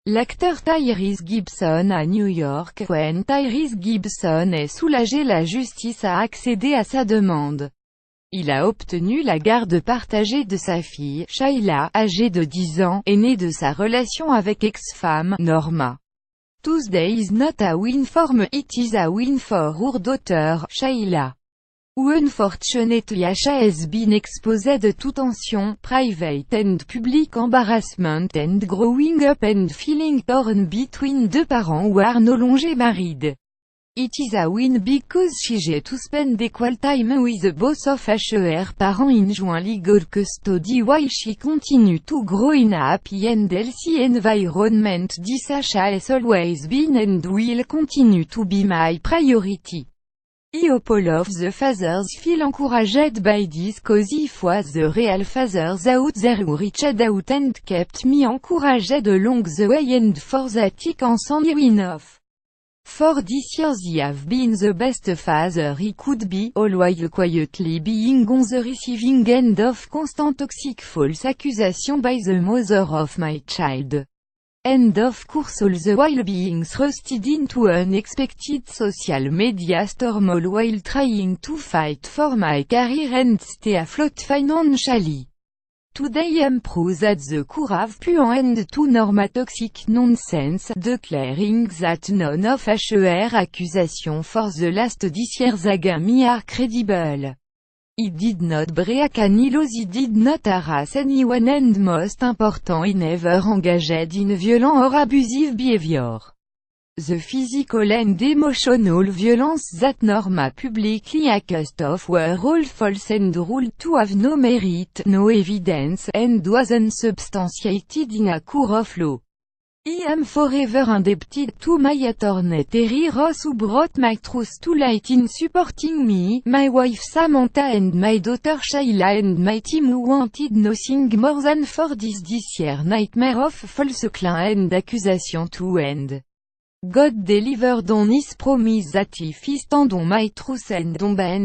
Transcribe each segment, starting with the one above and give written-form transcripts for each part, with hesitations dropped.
L'acteur Tyrese Gibson à New York. When Tyrese Gibson est soulagé, la justice a accédé à sa demande. Il a obtenu la garde partagée de sa fille, Shayla, âgée de 10 ans, aînée de sa relation avec ex-femme, Norma. Tuesday is not a win for me, it is a win for her daughter, Shayla. Who unfortunately has been exposed to tension, private and public embarrassment and growing up and feeling torn between deux parents who are no longer married. It is a win because she get to spend equal time with both of her parents in joint legal custody while she continue to grow in a happy and healthy environment. This has always been and will continue to be my priority. I hope all of the fathers feel encouraged by this cause. If was the real fathers out there who reached out and kept me encouraged along the way and for that I can send win off. For this year they have been the best father he could be, all while quietly being on the receiving end of constant toxic false accusation by the mother of my child. And of course all the while being thrusted into unexpected social media storm, all while trying to fight for my career and stay afloat financially. Today I'm proud that the court have put an end to Norma toxic nonsense, declaring that none of her accusations for the last 10 years against me are credible. He did not break any laws, he did not harass anyone, and most important, he never engaged in violent or abusive behavior. The physical and emotional violence that Norma publicly accused of were all false and ruled to have no merit, no evidence, and was unsubstantiated in a court of law. I am forever indebted to my attorney Terry Ross, who brought my truth to light in supporting me, my wife Samantha and my daughter Shayla, and my team who wanted nothing more than for this year nightmare of false claims and accusation to end. God delivered on his promise that if I stand on my truth and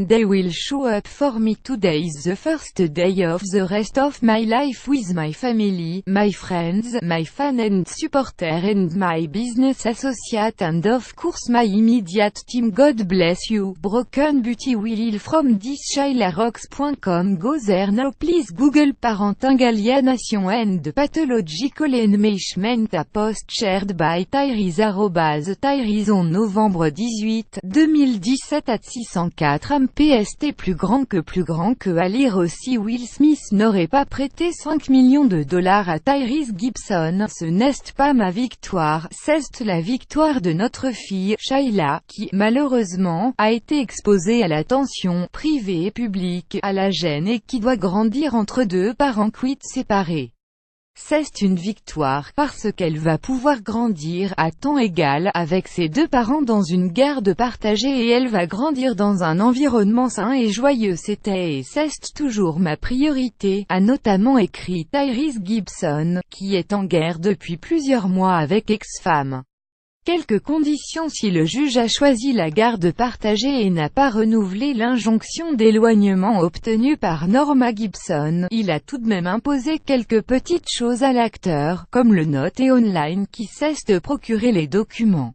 they will show up for me. Today is the first day of the rest of my life with my family, my friends, my fan and supporter and my business associate and of course my immediate team. God bless you. Broken Beauty will heal from this. ShaylaRocks.com. Go there now please. Google Parenting Alienation and Pathological Enmeshment, a post shared by Tyrese Tyrese en novembre 18, 2017 at 604 MPST. Plus grand que à lire aussi. Will Smith n'aurait pas prêté $5 millions à Tyrese Gibson. Ce n'est pas ma victoire, c'est la victoire de notre fille, Shayla, qui, malheureusement, a été exposée à l'attention privée et publique, à la gêne et qui doit grandir entre deux parents séparés. C'est une victoire, parce qu'elle va pouvoir grandir, à temps égal, avec ses deux parents dans une garde partagée et elle va grandir dans un environnement sain et joyeux. C'était et c'est toujours ma priorité, a notamment écrit Tyrese Gibson, qui est en guerre depuis plusieurs mois avec ex-femme. Quelques conditions: si le juge a choisi la garde partagée et n'a pas renouvelé l'injonction d'éloignement obtenue par Norma Gibson, il a tout de même imposé quelques petites choses à l'acteur, comme le noter online qui cesse de procurer les documents.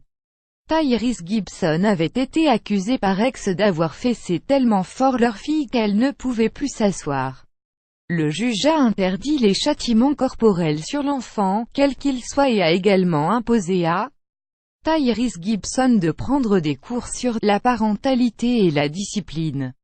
Tyrese Gibson avait été accusé par ex d'avoir fessé tellement fort leur fille qu'elle ne pouvait plus s'asseoir. Le juge a interdit les châtiments corporels sur l'enfant, quel qu'il soit, et a également imposé à Tyrese Gibson de prendre des cours sur la parentalité et la discipline.